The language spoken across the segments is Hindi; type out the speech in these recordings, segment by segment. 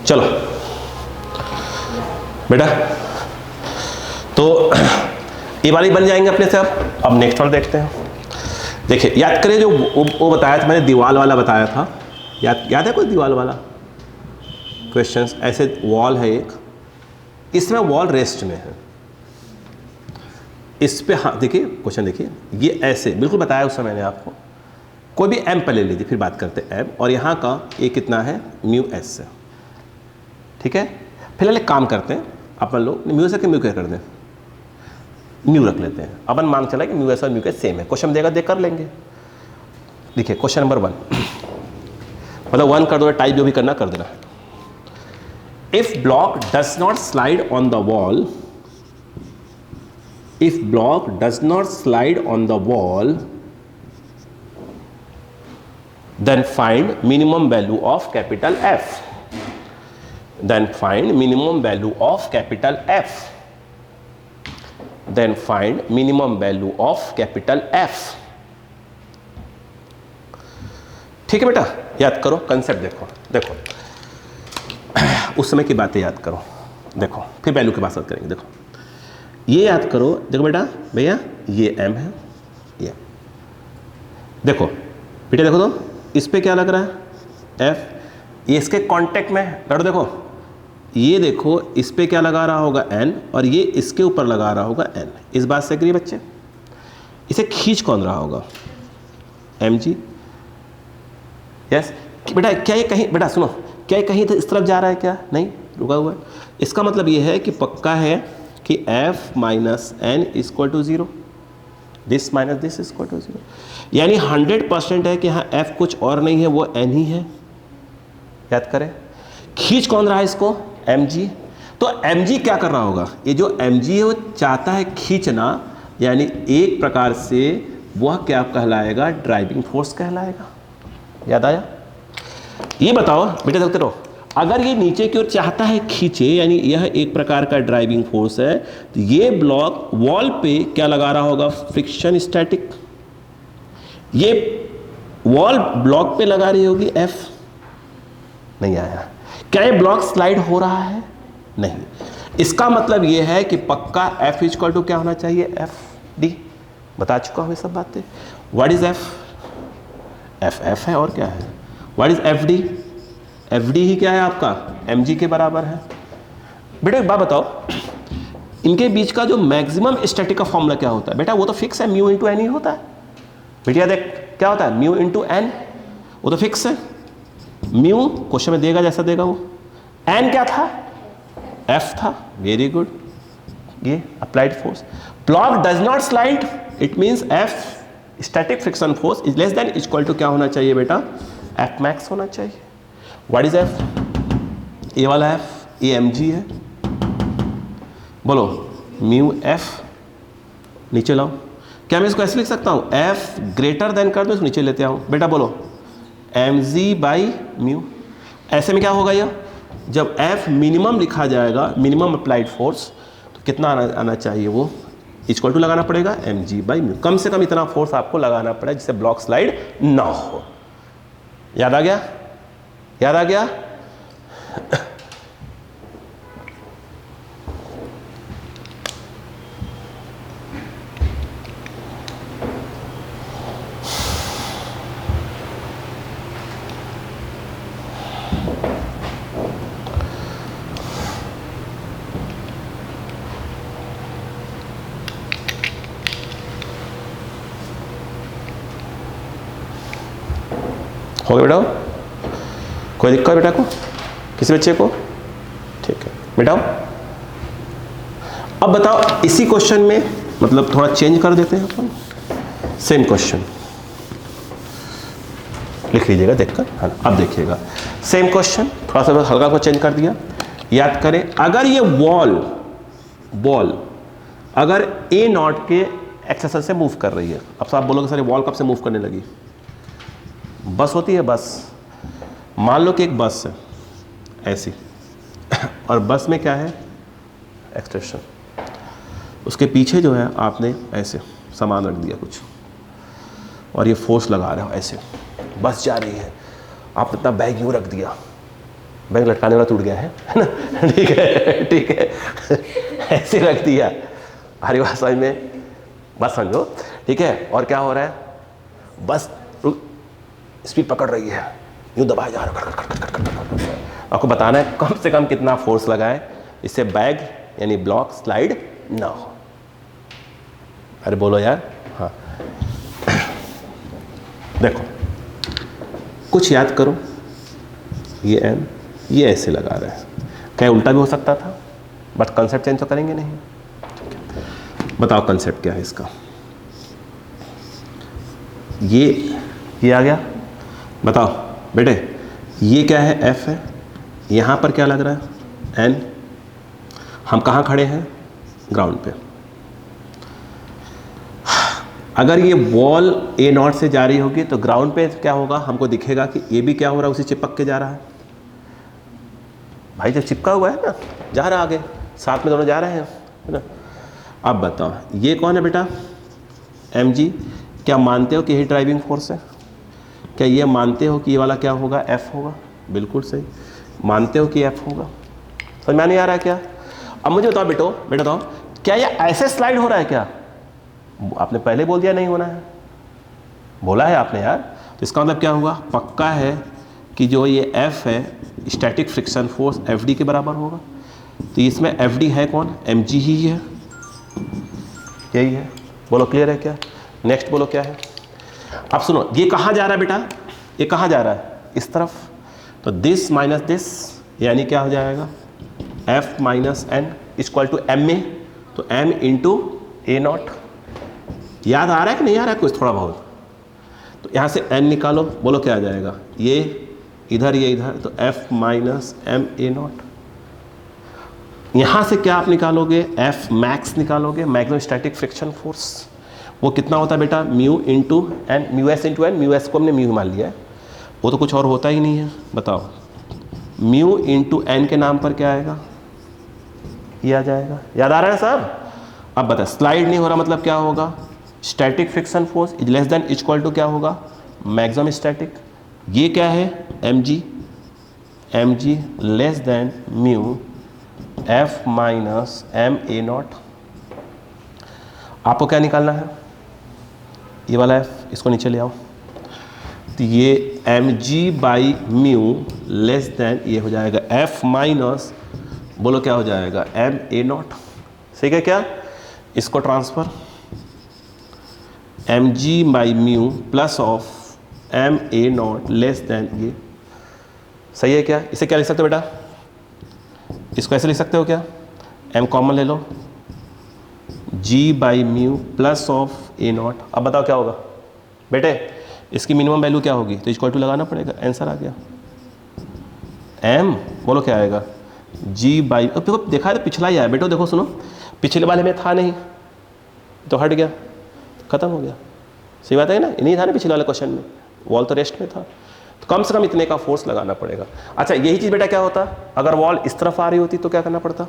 चलो बेटा, तो ये वाली बन जाएंगे अपने से। अब नेक्स्ट वाला देखते हैं। देखिए याद करिए, जो वो बताया था मैंने, दीवार वाला बताया था, याद है कोई दीवार वाला क्वेश्चंस? ऐसे वॉल है एक, इसमें वॉल रेस्ट में है, इस पे हाँ देखिए क्वेश्चन देखिए, ये ऐसे बिल्कुल बताया उस समय मैंने आपको। कोई भी एम पे ले लीजिए, फिर बात करते हैं एम, और यहाँ का ये कितना है म्यू एस है, ठीक है। फिलहाल एक काम करते हैं अपन लोग, म्यू एस के म्यू क्या कर दें, म्यू रख लेते हैं। अपन मान चला कि म्यू एस और म्यू के सेम है, क्वेश्चन देगा देख कर लेंगे। देखिए क्वेश्चन नंबर 1, मतलब 1 कर दो, टाइप जो भी करना कर देना। If block does not slide on the wall, if block does not slide on the wall, then find minimum value of capital F. Then find minimum value of capital F. Then find minimum value of capital F. ठीक है बेटा, याद करो कंसेप्ट। देखो उस समय की बातें याद करो, देखो फिर वैल्यू की बात करेंगे। देखो ये याद करो, देखो बेटा भैया ये m है, ये देखो बेटा, देखो तो इस पे क्या लग रहा है f, ये इसके कांटेक्ट में है। देखो ये देखो इस पे क्या लगा रहा होगा n, और ये इसके ऊपर लगा रहा होगा n। इस बात से एग्री बच्चे? इसे खींच कौन रहा होगा? mg। यस बेटा, क्या ये कहीं, बेटा सुनो, क्या ये कहीं इस तरफ जा रहा है? क्या नहीं, रुका हुआ है। इसका मतलब ये है कि पक्का है कि f minus N equal to 0, this minus this equal to 0, यानी 100% है कि हाँ f कुछ और नहीं है, वो n ही है। याद करें, खींच कौन रहा है इसको? mg। तो mg क्या कर रहा होगा? ये जो mg है वो चाहता है खींचना, यानी एक प्रकार से वह क्या कहलाएगा? ड्राइविंग फोर्स कहलाएगा। याद आया? ये बताओ बेटा, देखते रहो, अगर ये नीचे की ओर चाहता है खींचे, यानी यह एक प्रकार का ड्राइविंग फोर्स है, तो ये ब्लॉक वॉल पे क्या लगा रहा होगा? Friction static. ये वॉल ब्लॉक पे लगा रही होगी F। नहीं आया। क्या ये ब्लॉक स्लाइड हो रहा है? नहीं। इसका मतलब ये है कि पक्का F इक्वल टू क्या होना चाहिए? FD। बता चुका हूं ये सब बातें। What is F? F है और क्या है? What is FD? FD ही क्या है आपका? mg के बराबर है। बेटा एक बात बताओ, इनके बीच का जो मैक्सिमम स्टैटिक का फॉर्मूला क्या होता है? बेटा वो तो फिक्स है, म्यू इंटू एन ही होता है। बेटा देख क्या होता है? म्यू इंटू एन, वो तो फिक्स है। म्यू क्वेश्चन में देगा जैसा देगा वो। एन क्या था? F था। वेरी गुड, ये applied force. Block does not slide, it means F static friction force is less than equal to क्या होना चाहिए बेटा? F मैक्स होना चाहिए। What is F? ये वाला F, ये mg है। बोलो म्यू F, नीचे लाओ। क्या मैं इसको ऐसे लिख सकता हूँ? F ग्रेटर देन कर दो, इसको नीचे लेते आऊँ। बेटा बोलो mg बाई म्यू। ऐसे में क्या होगा? ये जब F मिनिमम लिखा जाएगा, मिनिमम अप्लाइड फोर्स, तो कितना आना चाहिए? वो इक्वल टू लगाना पड़ेगा mg बाई म्यू। कम से कम इतना फोर्स आपको लगाना पड़ेगा जिससे ब्लॉक स्लाइड ना हो। याद आ गया? याद आ गया? हो गया बेटा? कोई दिक्कत बेटा को? किसी बच्चे को? ठीक है बेटा। अब बताओ इसी क्वेश्चन में, मतलब थोड़ा चेंज कर देते हैं अपन। सेम क्वेश्चन लिख लीजिएगा देखकर, हाँ। अब देखिएगा सेम क्वेश्चन, थोड़ा सा हल्का को चेंज कर दिया। याद करें, अगर ये बॉल अगर ए नॉट के एक्सेस से मूव कर रही है, अब आप बोलोगे सर बॉल कब से मूव करने लगी? बस होती है बस। मान लो कि एक बस है ऐसी, और बस में क्या है? एक्सटेंशन। उसके पीछे जो है आपने ऐसे सामान रख दिया कुछ, और ये फोर्स लगा रहे हो ऐसे, बस जा रही है, आपने अपना बैग यूँ रख दिया, बैंक लटकाने वाला टूट गया है ना। ठीक है ठीक है, ऐसे रख दिया। हरी बात समझ में, बस समझो। ठीक है, और क्या हो रहा है, बस स्पीड पकड़ रही है, यूं दबाया जा रहा है। आपको बताना है कम से कम कितना फोर्स लगाए इससे बैग यानी ब्लॉक स्लाइड ना हो। अरे बोलो यार। हाँ देखो, कुछ याद करो, ये एम ये ऐसे लगा रहे हैं, क्या उल्टा भी हो सकता था, बट कंसेप्ट चेंज तो करेंगे नहीं। बताओ कंसेप्ट क्या है इसका। ये आ गया, बताओ बेटे ये क्या है, एफ है, यहाँ पर क्या लग रहा है, एन। हम कहाँ खड़े हैं, ग्राउंड पे। अगर ये वॉल ए नॉट से जा रही होगी तो ग्राउंड पे क्या होगा, हमको दिखेगा कि ये भी क्या हो रहा है, उसी चिपक के जा रहा है। भाई जब चिपका हुआ है ना, जा रहा आगे, साथ में दोनों जा रहे हैं, है ना। अब बताओ ये कौन है बेटा, एम जी। क्या मानते हो कि यही ड्राइविंग फोर्स है? क्या ये मानते हो कि ये वाला क्या होगा, एफ होगा? बिल्कुल सही, मानते हो कि एफ होगा। समझ में नहीं आ रहा है क्या? अब मुझे बताओ बेटा बताओ, क्या ये ऐसे स्लाइड हो रहा है क्या? आपने पहले बोल दिया नहीं होना है, बोला है आपने यार। तो इसका मतलब क्या होगा, पक्का है कि जो ये एफ है static friction force F D के बराबर होगा। तो इसमें एफ डी है कौन, एम जी ही है, यही है। बोलो क्लियर है क्या? नेक्स्ट बोलो क्या है। अब सुनो, ये कहाँ जा रहा है बेटा, ये कहाँ जा रहा है, इस तरफ। तो दिस माइनस दिस यानी क्या हो जाएगा, F minus N equal to M में, तो एम इंटू ए नॉट। याद आ रहा है कि नहीं आ रहा है कुछ थोड़ा बहुत? तो यहाँ से एन निकालो, बोलो क्या आ जाएगा, ये इधर ये इधर, तो F minus M A naught. यहाँ से क्या आप निकालोगे, एफ मैक्स निकालोगे, मैक्सिमम स्टैटिक फ्रिक्शन फोर्स। वो कितना होता है बेटा, mu into N, mu S into N. Mu S को हमने म्यू मान लिया है, वो तो कुछ और होता ही नहीं है। बताओ म्यू इंटू एन के नाम पर क्या आएगा, ये आ जाएगा। याद आ रहा है साहब? अब बता, स्लाइड नहीं हो रहा मतलब क्या होगा, static friction force is less than equal to क्या होगा, मैक्सिमम स्टैटिक। ये क्या है, M G less than mu F minus M A naught. आपको क्या निकालना है, ये वाला एफ, इसको नीचे ले आओ। तो ये M G by mu less than ये हो जाएगा एफ माइनस, बोलो क्या हो जाएगा, एम ए नॉट। सही है क्या? इसको transfer M G by mu plus of M A naught less than ये। सही है क्या? इसे क्या लिख सकते हो बेटा, इसको ऐसे लिख सकते हो क्या, एम कॉमन ले लो, G by mu plus of A naught. अब बताओ क्या होगा बेटे, इसकी मिनिमम वैल्यू क्या होगी, तो इक्वल टू लगाना पड़ेगा, आंसर आ गया एम, बोलो क्या आएगा, जी बाई। अब देखो देखा है तो पिछला ही आया बेटो, देखो सुनो, पिछले वाले में था नहीं तो हट गया, खत्म हो गया। सही बात है ना, नहीं था ना पिछले वाले क्वेश्चन में, वॉल तो रेस्ट में था, तो कम से कम इतने का फोर्स लगाना पड़ेगा। अच्छा यही चीज़ बेटा क्या होता, अगर वॉल इस तरफ आ रही होती तो क्या करना पड़ता,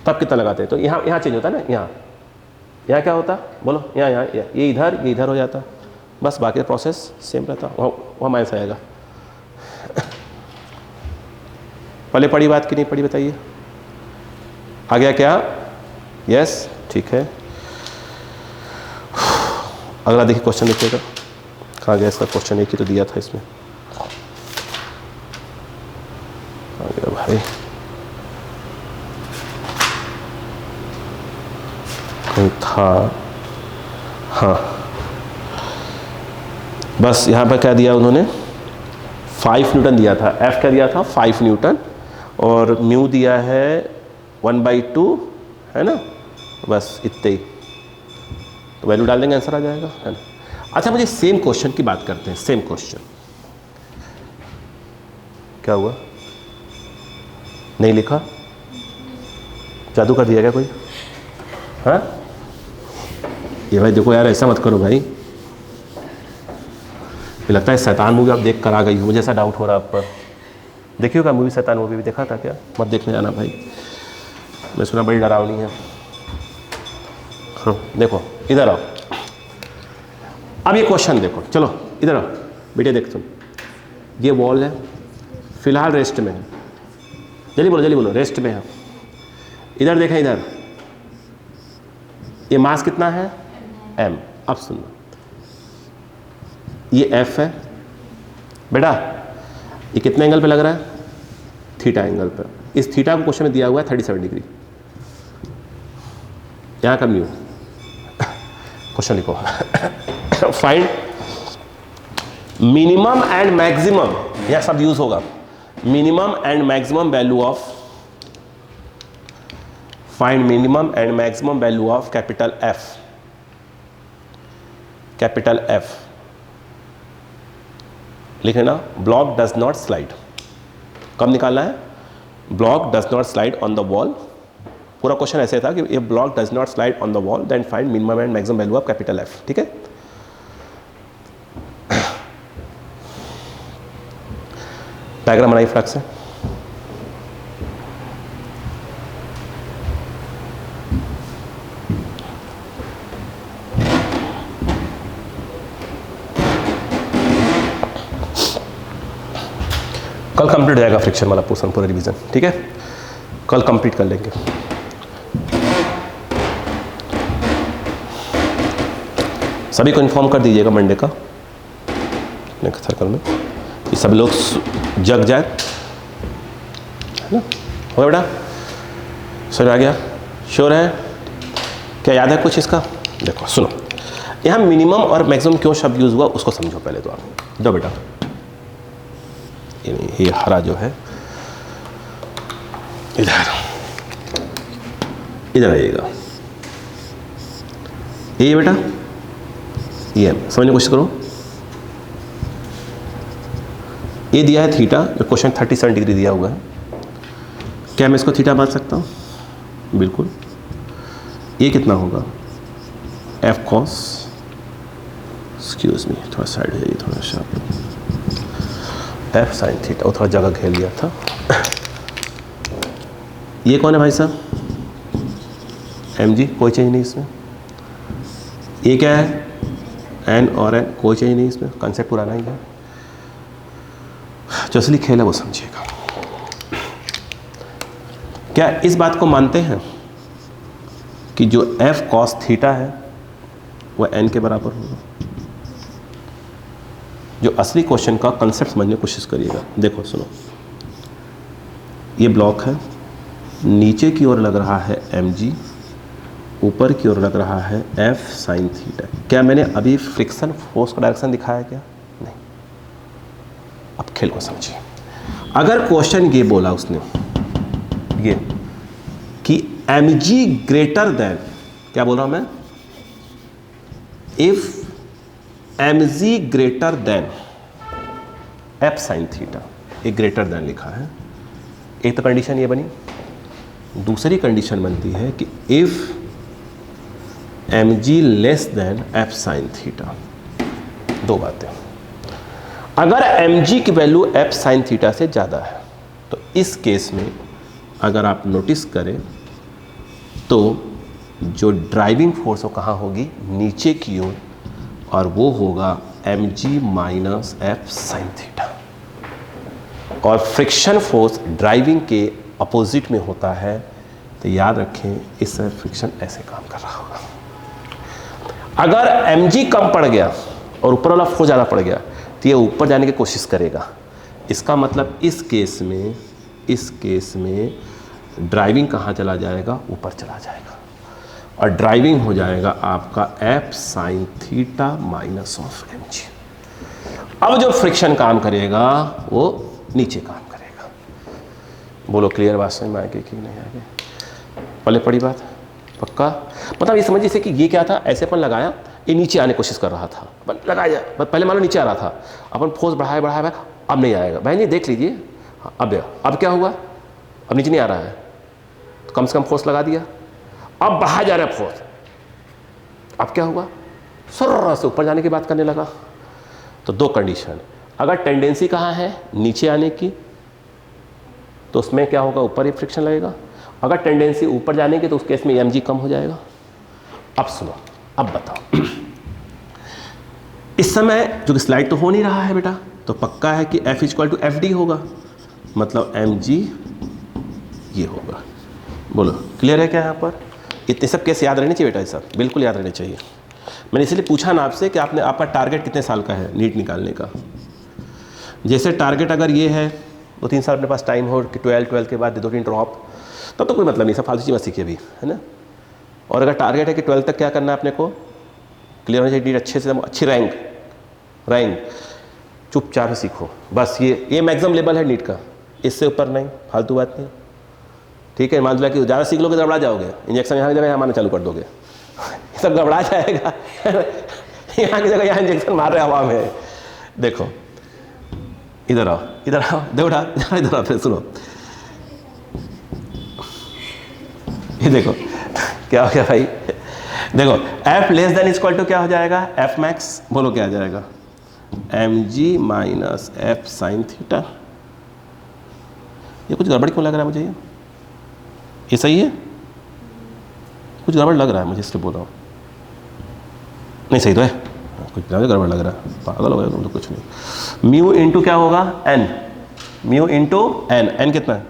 तब कितना लगाते, तो यहाँ चेंज होता है ना, यहाँ क्या होता, बोलो यहाँ ये इधर हो जाता, बस बाकी प्रोसेस सेम रहता, वहाँ माइनस आएगा। पहले पढ़ी बात कि नहीं पढ़ी बताइए, आ गया क्या? यस ठीक है। अगला देखिए क्वेश्चन देखिएगा, कहाँ गया इसका क्वेश्चन, एक ही तो दिया था इसमें, कहाँ गया भाई, कहीं था, हाँ बस यहाँ पर क्या दिया उन्होंने, 5 न्यूटन दिया था, एफ क्या दिया था 5 न्यूटन, और म्यू दिया है 1/2, है ना, बस इतने ही, तो वैल्यू डाल देंगे आंसर आ जाएगा, है ना। अच्छा मुझे सेम क्वेश्चन की बात करते हैं, सेम क्वेश्चन क्या हुआ, नहीं लिखा, जादू कर दिया क्या कोई, हाँ? ये भाई देखो यार ऐसा मत करो भाई, लगता है शैतान मूवी आप देख कर आ गई हो, मुझे ऐसा डाउट हो रहा है आप पर। देखिए का मूवी, शैतान मूवी भी देखा था क्या? मत देखने जाना भाई, मैं सुना बड़ी डरावनी है। हाँ देखो इधर आओ, अब ये क्वेश्चन देखो, चलो इधर आओ बेटे, देख तुम, ये वॉल है, फिलहाल रेस्ट में है, जल्दी बोलो रेस्ट में है। इधर देखें, इधर ये मास कितना है m। अब सुनो, ये f है बेटा, ये कितने एंगल पे लग रहा है, थीटा एंगल पे। इस थीटा को क्वेश्चन में दिया हुआ है 37 डिग्री, यहाँ का म्यू। क्वेश्चन लिखो फाइंड मिनिमम एंड मैक्सिमम, यह सब यूज होगा, minimum and maximum value of, find minimum and maximum value of capital F, capital F लिखे ना, ब्लॉक डज नॉट स्लाइड। कब निकालना है, block does not slide on the wall. पूरा क्वेश्चन ऐसे था कि if block does not slide on the wall then find minimum and maximum value of capital F। ठीक है, डायग्राम बनाइए फटाक से। कल कंप्लीट हो जाएगा फ्रिक्शन वाला पोर्शन, पूरा रिवीजन। ठीक है, कल कंप्लीट कर लेंगे। सभी को इन्फॉर्म कर दीजिएगा मंडे का नेक्स्ट सर्कल में, ये सब लोग जग जाए, है ना। हो बेटा, सर आ गया, श्योर है, क्या याद है कुछ इसका? देखो सुनो, यहाँ मिनिमम और मैक्सिमम क्यों शब्द यूज हुआ उसको समझो पहले तो आप। दो बेटा, ये हरा जो है, इधर आइएगा, ये बेटा ये समझने की कोशिश करो। ये दिया है थीटा, जो क्वेश्चन 37 डिग्री दिया हुआ है, क्या मैं इसको थीटा मान सकता हूँ? बिल्कुल। ये कितना होगा, एफ कॉस, एक्सक्यूज मी थोड़ा साइड है, ये थोड़ा शार्प, एफ साइन थीटा, वो थोड़ा जगह घेर लिया था। ये कौन है भाई साहब? एम जी, कोई चेंज नहीं इसमें। ये क्या है? एन और एन, कोई चेंज नहीं इसमें, कंसेप्ट पुराना ही है। जो असली खेल है वो समझिएगा। क्या इस बात को मानते हैं कि जो एफ कॉस थीटा है वह एन के बराबर होगा? जो असली क्वेश्चन का कंसेप्ट समझने की कोशिश करिएगा। देखो सुनो, ये ब्लॉक है, नीचे की ओर लग रहा है एम जी, ऊपर की ओर लग रहा है एफ साइन थीटा। क्या मैंने अभी फ्रिक्शन फोर्स का डायरेक्शन दिखाया क्या? नहीं। अब खेल को समझिए। अगर क्वेश्चन ये बोला उसने ये कि एम जी ग्रेटर देन, क्या बोल रहा हूं मैं, if M G greater than F sine theta, एक ग्रेटर देन लिखा है, एक तो कंडीशन ये बनी। दूसरी कंडीशन बनती है कि if M G less than F sine theta. दो बातें, अगर एम जी की वैल्यू एफ साइन थीटा से ज़्यादा है तो इस केस में अगर आप नोटिस करें तो जो ड्राइविंग फोर्स वो कहाँ होगी? नीचे की ओर, और वो होगा M G minus F sine theta. और फ्रिक्शन फोर्स ड्राइविंग के अपोजिट में होता है, तो याद रखें इस समय फ्रिक्शन ऐसे काम कर रहा होगा। अगर mg कम पड़ गया और ऊपर वाला फोर्स ज़्यादा पड़ गया तो ये ऊपर जाने की कोशिश करेगा। इसका मतलब इस केस में ड्राइविंग कहाँ चला जाएगा? ऊपर चला जाएगा, और ड्राइविंग हो जाएगा आपका F sine theta minus of M G. अब जो फ्रिक्शन काम करेगा वो नीचे काम करेगा। बोलो क्लियर बात समझ में आएगी कि नहीं आएगी? पहले पड़ी बात पक्का? मतलब ये समझिए जैसे कि ये क्या था, ऐसे अपन लगाया, ये नीचे आने की कोशिश कर रहा था, लगाया पहले मान लो नीचे आ रहा था, अपन फोर्स बढ़ाया, अब नहीं आएगा। बहन जी देख लीजिए, अब क्या हुआ? अब नीचे नहीं आ रहा है, तो कम से कम फोर्स लगा दिया, अब बढ़ाया जा रहा है फोर्स, अब क्या हुआ? सर्र से ऊपर जाने की बात करने लगा। तो दो कंडीशन, अगर टेंडेंसी कहाँ है? नीचे आने की, तो उसमें क्या होगा? ऊपर ही फ्रिक्शन लगेगा। अगर टेंडेंसी ऊपर जाने की तो उस केस में एम जी कम हो जाएगा। अब सुनो, अब बताओ, इस समय जो स्लाइड तो हो नहीं रहा है बेटा, तो पक्का है कि F equal to F D होगा। मतलब mg ये होगा। बोलो क्लियर है क्या यहाँ पर? इतने सब केस याद रहने चाहिए बेटा, ये सब बिल्कुल याद रहने चाहिए। मैंने इसलिए पूछा ना आपसे कि आपका टारगेट कितने साल का है नीट निकालने का। जैसे टारगेट अगर ये है 2-3 साल अपने पास टाइम हो कि 12 के बाद 2-3 ड्रॉप, तब तो कोई मतलब नहीं, सब फालतू चीज़ मत सीखिए अभी, है ना। और अगर टारगेट है कि 12 तक क्या करना है अपने को, क्लियर होना चाहिए, नीट अच्छे से अच्छी रैंक चुपचाप सीखो बस। ये मैक्सिमम लेवल है नीट का, इससे ऊपर नहीं, फालतू बात नहीं, ठीक है। मान लो कि ज़्यादा सीख लोगे तो गड़बड़ा जाओगे, इंजेक्शन यहाँ की जगह यहाँ मारना चालू कर दोगे, ये सब गड़बड़ा जाएगा। यहाँ की जगह यहाँ इंजेक्शन मार रहे हवा में। देखो इधर आओ देवड़ा, इधर आओ, फिर सुनो, ये देखो क्या हो गया भाई। देखो f less than equal to क्या हो जाएगा, f मैक्स, बोलो क्या आ जाएगा, mg minus f sine theta. ये कुछ गड़बड़ क्यों लग रहा है मुझे, ये सही है? कुछ गड़बड़ लग रहा है मुझे, इसलिए बोल रहा हूँ। नहीं सही तो है, कुछ ज़्यादा गड़बड़ लग रहा है, पागल हो गया तुम तो। कुछ नहीं, म्यू इंटू क्या होगा, n, म्यू इंटू n कितना है,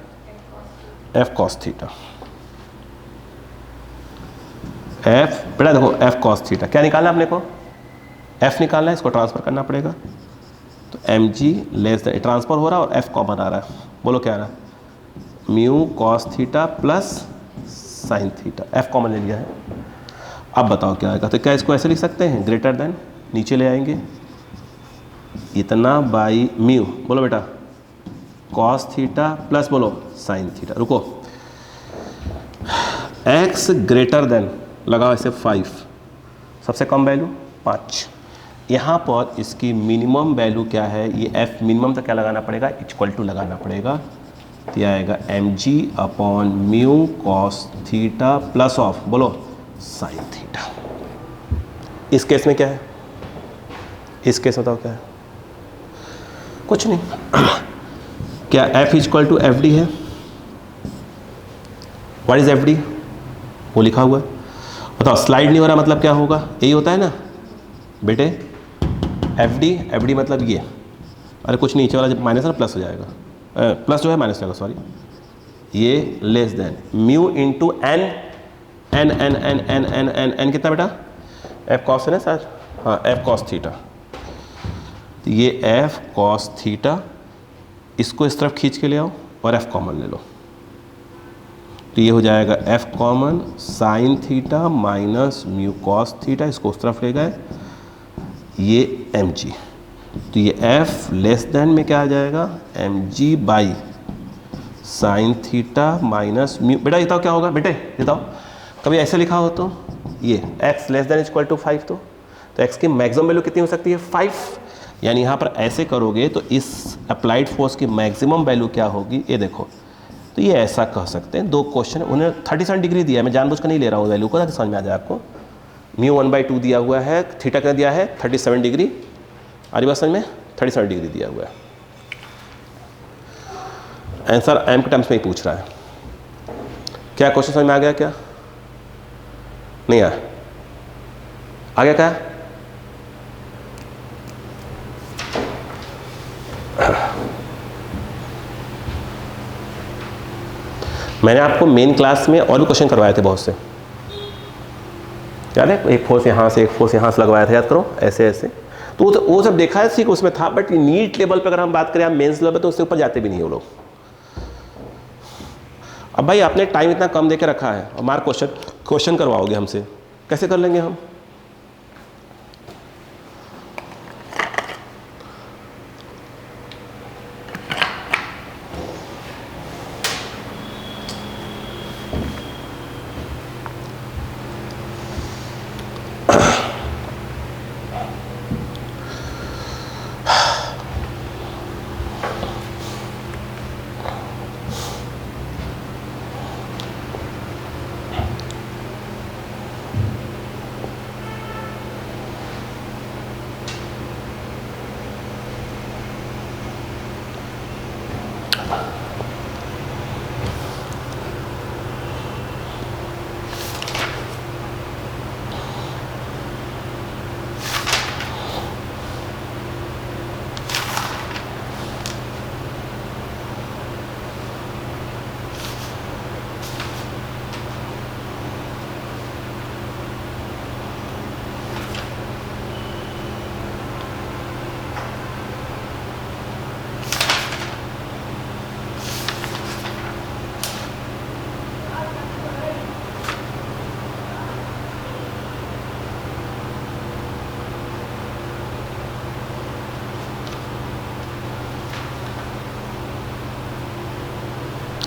f कॉस थीटा। f बेटा देखो f कॉस थीटा क्या निकालना है अपने को, f निकालना है, इसको ट्रांसफर करना पड़ेगा। तो mg लेस देन, ट्रांसफर हो रहा है और f कॉमन आ रहा है, बोलो क्या आ रहा है, mu cos theta plus sine theta, f common ले लिया है। अब बताओ क्या आएगा, तो क्या इसको ऐसे लिख सकते हैं, ग्रेटर देन, नीचे ले आएंगे इतना बाई म्यू, बोलो बेटा कॉस थीटा प्लस बोलो साइन थीटा। रुको, x ग्रेटर देन लगाओ ऐसे 5, सबसे कम वैल्यू 5। यहाँ पर इसकी मिनिमम वैल्यू क्या है, ये f मिनिमम तो क्या लगाना पड़ेगा, इक्वल टू लगाना पड़ेगा। तो यह आएगा mg upon mu cos theta plus of बोलो साइन थीटा। इस केस में क्या है, इस केस में बताओ क्या है, कुछ नहीं। क्या f equal to F D है, व्हाट इज एफ डी, वो लिखा हुआ है। बताओ स्लाइड नहीं हो रहा मतलब क्या होगा, यही होता है ना बेटे, एफ डी मतलब ये, अरे कुछ नीचे वाला जब माइनस है ना प्लस हो जाएगा, प्लस जो है माइनस जाएगा, सॉरी, ये less than mu into N, N कितना बेटा, एफ कॉस है ना सर, हाँ एफ कॉस थीटा। तो ये एफ कॉस थीटा, इसको इस तरफ खींच के ले आओ और एफ कॉमन ले लो, तो ये हो जाएगा F common sign theta minus mu cos theta, इसको उस तरफ ले गए, ये एम जी। तो ये एफ लेस देन में क्या आ जाएगा, M G by sine theta minus mu. बेटा ये बताओ क्या होगा, बेटे ये बताओ, कभी ऐसे लिखा हो तो ये x less than equal to 5, तो x की मैक्सिमम वैल्यू कितनी हो सकती है, 5। यानी यहाँ पर ऐसे करोगे तो इस अप्लाइड फोर्स की मैक्सिमम वैल्यू क्या होगी, ये देखो। तो ये ऐसा कह सकते हैं, दो क्वेश्चन उन्हें 37 डिग्री दिया है, मैं जानबूझ कर नहीं ले रहा हूँ वैल्यू को ताकि समझ में आ जाए आपको। म्यू 1/2 दिया हुआ है, थीटा कितना दिया है 37 डिग्री, आ रही बात समझ में, 37 डिग्री दिया हुआ है। आंसर एम के टर्म्स में ही पूछ रहा है। क्या क्वेश्चन समझ में आ गया, क्या नहीं आया, आ गया क्या? मैंने आपको मेन क्लास में और भी क्वेश्चन करवाए थे बहुत से, याद है, एक फोर्स यहाँ से एक फोर्स यहाँ से लगवाया था, याद करो, ऐसे ऐसे। तो वो सब देखा है, ठीक उसमें था, बट नीट लेवल पे अगर हम बात करें, मेंस लेवल पे, तो उससे ऊपर जाते भी नहीं वो लोग। अब भाई आपने टाइम इतना कम देके रखा है और मार क्वेश्चन करवाओगे हमसे, कैसे कर लेंगे हम?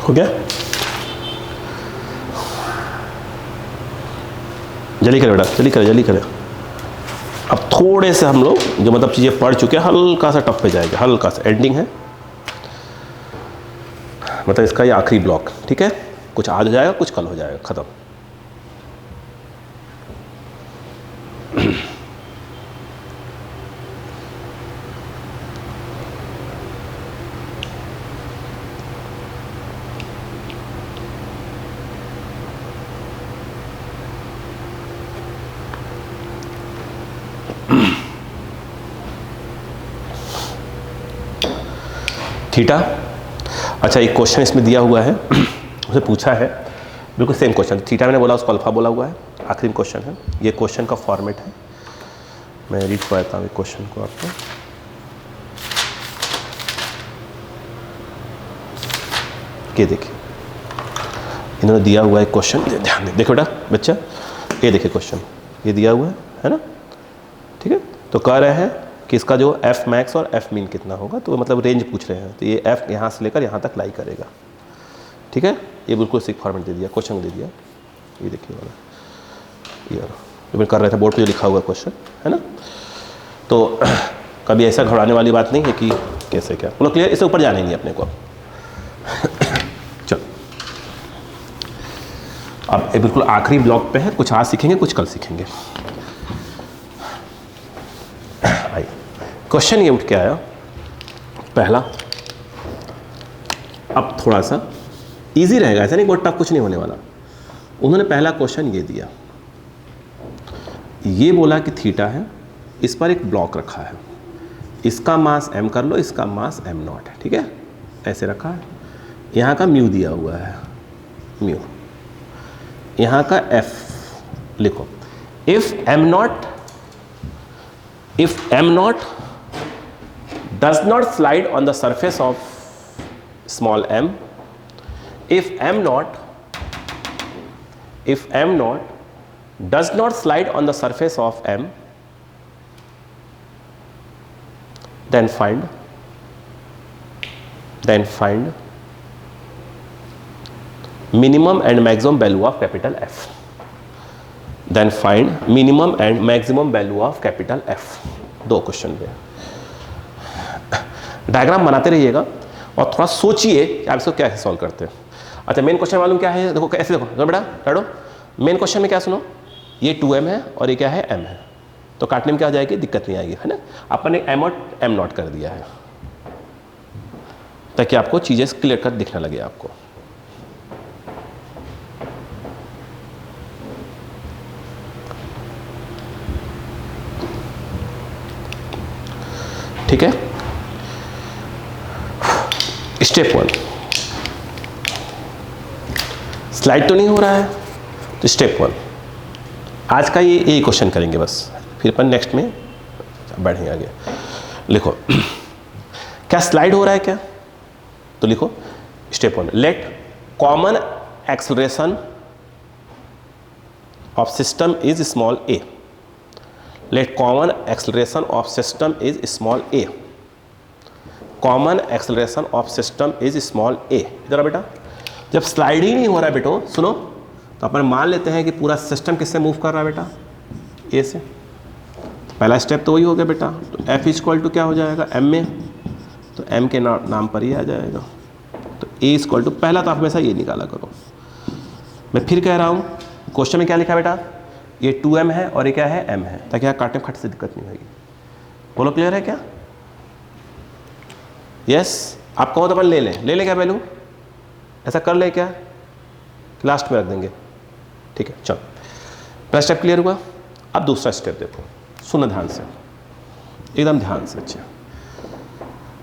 हो गया? जल्दी करें बेटा, जल्दी करें, जल्दी करें। अब थोड़े से हम लोग जो मतलब चीज़ें पढ़ चुके हैं, हल्का सा टफ पे जाएगा, हल्का सा एंडिंग है, मतलब इसका ये आखिरी ब्लॉक, ठीक है? कुछ आज हो जाएगा, कुछ कल हो जाएगा, खत्म। थीटा, अच्छा एक क्वेश्चन इसमें दिया हुआ है, उसे पूछा है बिल्कुल सेम क्वेश्चन, थीटा मैंने बोला उसको अल्फा बोला हुआ है, आखिरी क्वेश्चन है, ये क्वेश्चन का फॉर्मेट है, मैं रीड कर देता हूँ क्वेश्चन को आपको। ये देखिए इन्होंने दिया हुआ है क्वेश्चन, ध्यान दें, देखो बेटा बच्चा, ये देखिए क्वेश्चन ये दिया हुआ है ना, ठीक है? तो कह रहे हैं कि इसका जो एफ मैक्स और एफ मीन कितना होगा, तो मतलब रेंज पूछ रहे हैं, तो ये एफ यहाँ से लेकर यहाँ तक लाई करेगा, ठीक है? ये बिल्कुल सिक फॉर्मेट दे दिया, क्वेश्चन दे दिया, ये देखिए वाला, ये मैं कर रहे थे बोर्ड पे जो लिखा हुआ क्वेश्चन है ना, तो कभी ऐसा घबराने वाली बात नहीं है कि कैसे क्या, बोलो क्लियर, इससे ऊपर जाना ही नहीं अपने को। चलो अब ये बिल्कुल आखिरी ब्लॉक पे है, कुछ आज सीखेंगे कुछ कल सीखेंगे। आइए क्वेश्चन ये उठ के आया पहला, अब थोड़ा सा इजी रहेगा, ऐसा नहीं बहुत टफ कुछ नहीं होने वाला। उन्होंने पहला क्वेश्चन ये दिया, ये बोला कि थीटा है, इस पर एक ब्लॉक रखा है, इसका मास m कर लो, इसका मास m0 है, ठीक है? ऐसे रखा है, यहाँ का म्यू दिया हुआ है, म्यू, यहाँ का f लिखो, if m0 does not slide on the surface of small m, if m0 does not slide on the surface of m, then find minimum and maximum value of capital F. Then find minimum and maximum value of capital F. दो क्वेश्चन पे डायग्राम बनाते रहिएगा और थोड़ा सोचिए कि आप इसको क्या सॉल्व करते हैं। अच्छा मेन क्वेश्चन मालूम क्या है, देखो ऐसे देखो बेटा पढ़ो, मेन क्वेश्चन में क्या सुनो, ये 2m है और ये क्या है m है, तो काटने में क्या हो जाएगी, दिक्कत नहीं आएगी, है ना? अपन ने m और m0 कर दिया है ताकि आपको चीज़ें क्लियर कर दिखने लगे आपको। ठीक है, स्टेप 1 स्लाइड तो नहीं हो रहा है, तो स्टेप 1 आज का ये क्वेश्चन करेंगे बस, फिर अपन नेक्स्ट में बढ़ेंगे आगे। लिखो क्या स्लाइड हो रहा है क्या, तो लिखो step 1, late common acceleration of system is small a, late common acceleration of system is small a, common acceleration of system is small a। इधर बेटा जब स्लाइड ही नहीं हो रहा है बेटो, सुनो, तो अपन मान लेते हैं कि पूरा सिस्टम किससे मूव कर रहा है बेटा, a से। पहला स्टेप तो वही हो गया बेटा, तो f इक्वल टू क्या हो जाएगा m में, तो m के नाम पर ही आ जाएगा, तो a इक्वल टू, पहला तो आप हमेशा ये निकाला करो। मैं फिर कह रहा हूँ क्वेश्चन में क्या लिखा बेटा, ये 2m है और ये क्या है m है, ताकि यहाँ काटने खट से दिक्कत नहीं होगी। बोलो क्लियर है क्या? यस आप कहो तो अपन ले लें क्या वैल्यू, ऐसा कर ले क्या, लास्ट में रख देंगे, ठीक है? चलो पहला स्टेप क्लियर हुआ, अब दूसरा स्टेप देखो, सुनो ध्यान से, एकदम ध्यान से। अच्छा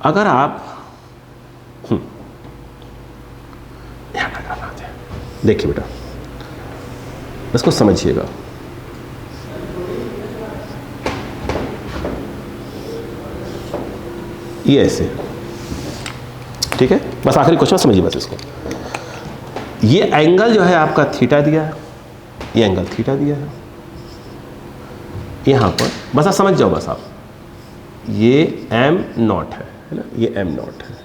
अगर आप देखिए बेटा, इसको समझिएगा, ये ऐसे, ठीक है? बस आखिरी क्वेश्चन समझिए बस इसको। ये एंगल जो है आपका थीटा दिया है, ये एंगल थीटा दिया है यहाँ पर, बस आप समझ जाओ बस आप, ये m0 है ना, ये m0 है,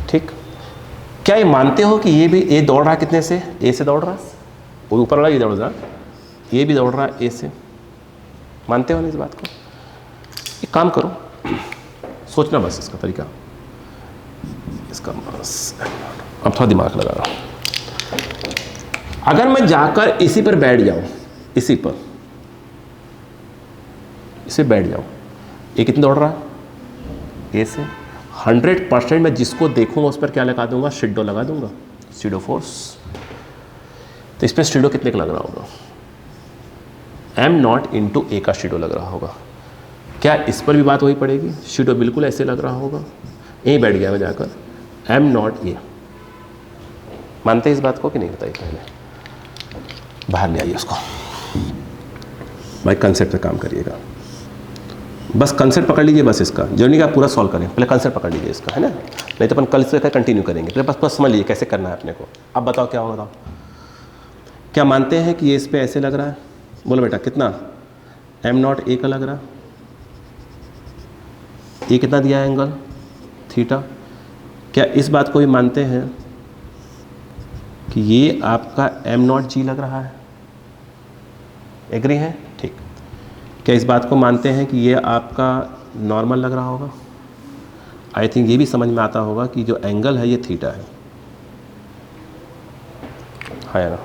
ठीक? क्या ये मानते हो कि ये भी ए दौड़ रहा है कितने से? ए से दौड़ रहा है, वो ऊपर वाला ये दौड़ रहा, ये भी दौड़ रहा है ए से। मानते हो ना इस बात को? एक काम करो, सोचना बस इसका तरीका, इसका बस अब थोड़ा दिमाग लगा रहा हूँ। अगर मैं जाकर इसी पर बैठ जाऊँ, इसी पर इसे बैठ जाऊँ, ये कितने दौड़ रहा है? ए से। 100% मैं जिसको देखूंगा उस पर क्या लगा दूंगा? शिडो लगा दूंगा, शिडो फोर्स। तो इस पर शिडो कितने का लग रहा होगा? m0 इंटू ए का शिडो लग रहा होगा। क्या इस पर भी बात वही पड़ेगी? शिडो बिल्कुल ऐसे लग रहा होगा, यहीं बैठ गया मैं जाकर, m0 ए। मानते हैं इस बात को कि नहीं? बताइए पहले, बाहर ले आइए उसको भाई, कंसेप्ट पे काम करिएगा, बस कंसेप्ट पकड़ लीजिए, बस इसका जर्नी का पूरा सॉल्व करें, पहले कंसेप्ट पकड़ लीजिए इसका, है ना? नहीं तो अपन कल से कंटिन्यू करेंगे, पहले बस समझ लीजिए कैसे करना है अपने को। अब बताओ क्या होगा, बताओ क्या मानते हैं कि ये इस पे ऐसे लग रहा है? बोलो बेटा कितना? m0 ए का लग रहा, ये कितना दिया है एंगल? थीटा। क्या इस बात को भी मानते हैं कि ये आपका m0 जी लग रहा है? एग्री है? ठीक। क्या इस बात को मानते हैं कि ये आपका नॉर्मल लग रहा होगा? आई थिंक ये भी समझ में आता होगा कि जो एंगल है ये थीटा है, है ना?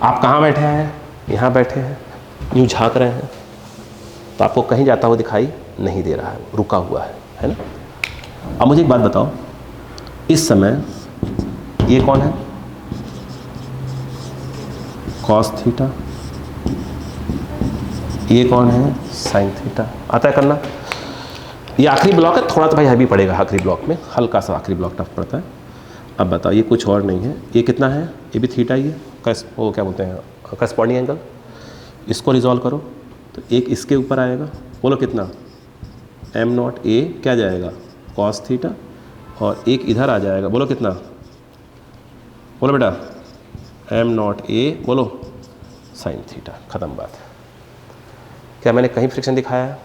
आप कहाँ बैठे हैं? यहाँ बैठे हैं, यूँ झांक रहे हैं, तो आपको कहीं जाता हुआ दिखाई नहीं दे रहा है, रुका हुआ है ना? अब मुझे एक बात बताओ, इस समय ये कौन है? Cos theta. ये कौन है? Sine theta. आता है करना? ये आखिरी ब्लॉक है, थोड़ा तो भाई हैवी पड़ेगा आखिरी ब्लॉक में, हल्का सा आखिरी ब्लॉक टफ पड़ता है। अब बताओ ये कुछ और नहीं है, ये कितना है? ये भी थीटा ही है, वो क्या बोलते हैं, करस्पॉन्डिंग एंगल। इसको रिजॉल्व करो तो एक इसके ऊपर आएगा, बोलो कितना? m0 ए क्या जाएगा? कॉस थीटा, और एक इधर आ जाएगा, बोलो कितना? बोलो बेटा m0 ए, बोलो साइन थीटा। ख़त्म बात। क्या मैंने कहीं फ्रिक्शन दिखाया है?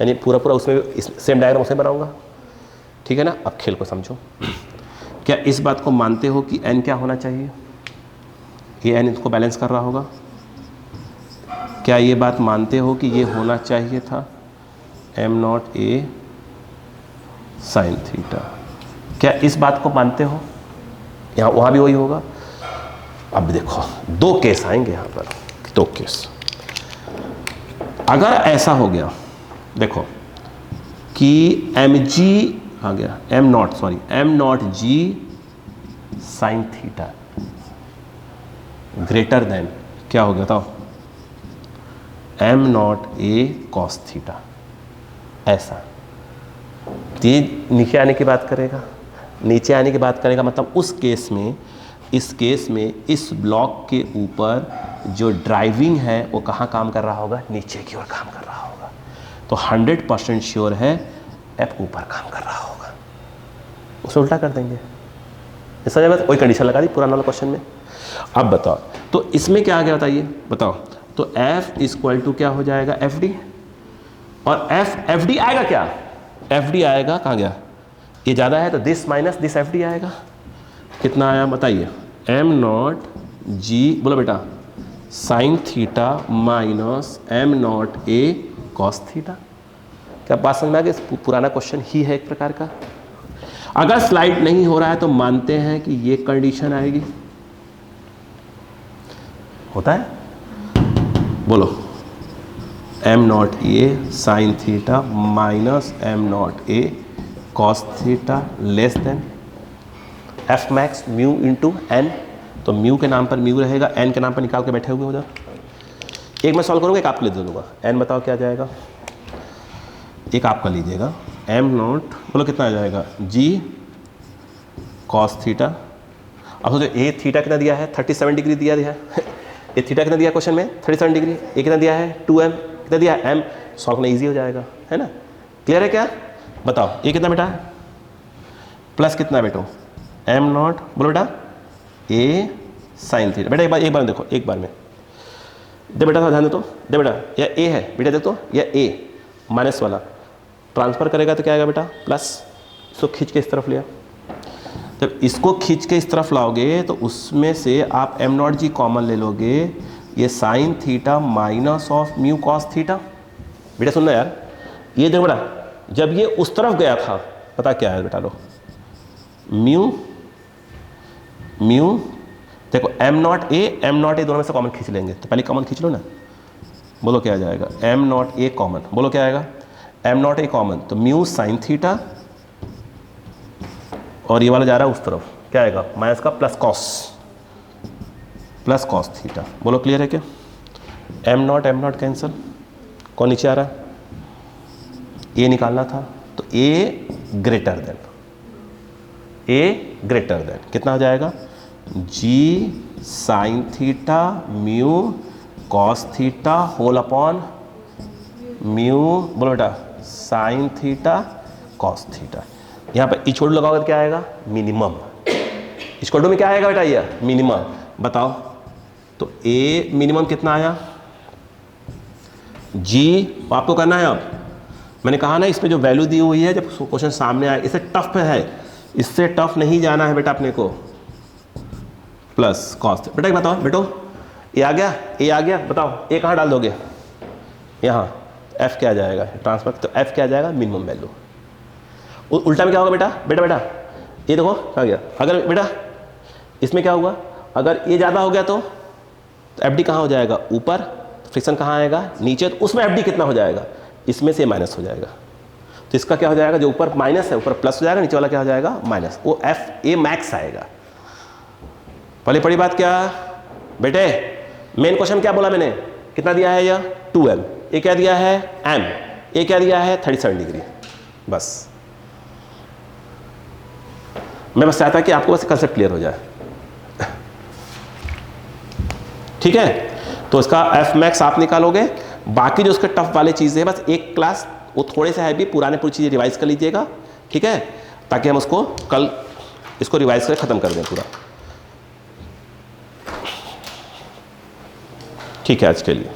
यानी पूरा पूरा उसमें सेम डायग्राम उसमें बनाऊंगा, ठीक है ना? अब खेल को समझो। क्या इस बात को मानते हो कि n क्या होना चाहिए? ये n इसको बैलेंस कर रहा होगा? क्या ये बात मानते हो कि ये होना चाहिए था m0 ए साइन थीटा? क्या इस बात को मानते हो? यहाँ वहाँ भी वही होगा। अब देखो दो केस आएंगे यहाँ पर, दो केस। अगर ऐसा हो गया, देखो कि mg आ गया, m0 जी साइन थीटा ग्रेटर देन क्या हो गया बताओ? m0 A cos theta. ऐसा ये नीचे आने की बात करेगा, नीचे आने की बात करेगा मतलब उस केस में, इस केस में इस ब्लॉक के ऊपर जो ड्राइविंग है वो कहाँ काम कर रहा होगा? नीचे की ओर काम कर रहा होगा। तो 100% श्योर है F ऊपर काम कर रहा होगा, उसे उल्टा कर देंगे। समझ में? वही कंडीशन लगा दी पुराना वाला क्वेश्चन में। अब बताओ तो इसमें क्या आ गया बताइए, बताओ। तो F इक्वल टू क्या हो जाएगा? FD। और FD आएगा क्या? FD आएगा, कहाँ गया? ये ज़्यादा है तो दिस माइनस दिस FD आएगा। कितना आया बताइए? m0 जी, बोलो बेटा, sign theta minus m0 A cos theta. क्या बात समझ में आ गई? पुराना क्वेश्चन ही है एक प्रकार का। अगर स्लाइड नहीं हो रहा है तो मानते हैं कि ये कंडीशन आएगी। होता है? बोलो m0 A sine theta minus m0 A cos theta less than F max mu into N. तो म्यू के नाम पर म्यू रहेगा, एन के नाम पर निकाल के बैठे हुए उधर। एक मैं सॉल्व करूँगा, एक आपको ले दूँगा। एन बताओ क्या जाएगा? एक आपका लीजिएगा, m0 बोलो कितना आ जाएगा? जी कॉस थीटा। अब सोचो ए थीटा कितना दिया है? 37 डिग्री दिया है। ये थीटा कितना दिया क्वेश्चन में? 37 डिग्री। ये कितना दिया है? 2m। कितना दिया है? m। सॉल्व करना ईजी हो जाएगा, है ना? क्लियर है क्या? बताओ ये कितना बेटा? प्लस कितना बेटो? m0 बोलो बेटा ए साइन थीटा। बेटा एक बार देखो, एक बार में दे बेटा, ध्यान दे तो, दे बेटा यह ए है बेटा, देख तो यह ए माइनस वाला ट्रांसफर करेगा तो क्या आएगा बेटा? प्लस। इसको खींच के इस तरफ लिया, जब इसको खींच के इस तरफ लाओगे तो उसमें से आप एम नॉट जी कॉमन ले लोगे, ये sign theta minus of mu cos theta. बेटा सुनना यार, ये देखो बेटा जब ये उस तरफ गया था पता क्या है बेटा, लो म्यू म्यू देखो एम नॉट ए दोनों में से कॉमन खींच लेंगे, तो पहले कॉमन खींच लो ना, बोलो क्या आ जाएगा, एम नॉट ए कॉमन, बोलो क्या आएगा, एम नॉट ए कॉमन, तो म्यू साइन थीटा और ये वाला जा रहा है उस तरफ, क्या आएगा माइनस का प्लस कॉस थीटा। बोलो क्लियर है क्या, एम नॉट कैंसिल, कौन नीचे आ रहा है, ए निकालना था, तो ए ग्रेटर देन कितना हो जाएगा, G sine theta mu cos theta whole upon mu, बोलो बेटा साइन थीटा कॉस थीटा। यहाँ पर इक्वल लगाओगे तो क्या आएगा, मिनिमम। इक्वल में क्या आएगा बेटा, ये मिनिमम। बताओ तो ए मिनिमम कितना आया, जी आपको करना है। अब मैंने कहा ना इसमें जो वैल्यू दी हुई है, जब क्वेश्चन सामने आए, इससे टफ है, इससे टफ नहीं जाना है बेटा अपने को। प्लस कॉस, बेटा बताओ बेटो, ए आ गया, बताओ ए कहाँ डाल दोगे, यहाँ एफ क्या आ जाएगा, ट्रांसफर, तो एफ क्या आ जाएगा, मिनिमम वैल्यू। उल्टा में क्या होगा बेटा ये देखो क्या गया, अगर बेटा इसमें क्या होगा, अगर ये ज़्यादा हो गया तो एफ डी कहाँ हो जाएगा, ऊपर, फ्रिक्शन कहाँ आएगा, नीचे, तो उसमें एफ डी कितना हो जाएगा, इसमें से माइनस हो जाएगा, तो इसका क्या हो जाएगा, जो ऊपर माइनस है ऊपर प्लस हो जाएगा, नीचे वाला क्या हो जाएगा माइनस, वो एफ ए मैक्स आएगा। पहले पड़ी बात क्या बेटे, मेन क्वेश्चन क्या बोला मैंने, कितना दिया है यह 2m, ये क्या दिया है m, ये क्या दिया है 37 डिग्री। बस मैं बस चाहता कि आपको बस कंसेप्ट क्लियर हो जाए, ठीक है। तो इसका एफ मैक्स आप निकालोगे, बाकी जो उसके टफ वाले चीज़ें बस एक क्लास वो थोड़े से है भी, पुराने पूरी चीज़ें रिवाइज कर लीजिएगा, ठीक है, ताकि हम उसको कल इसको रिवाइज करके ख़त्म कर दें पूरा, ठीक है आज के लिए।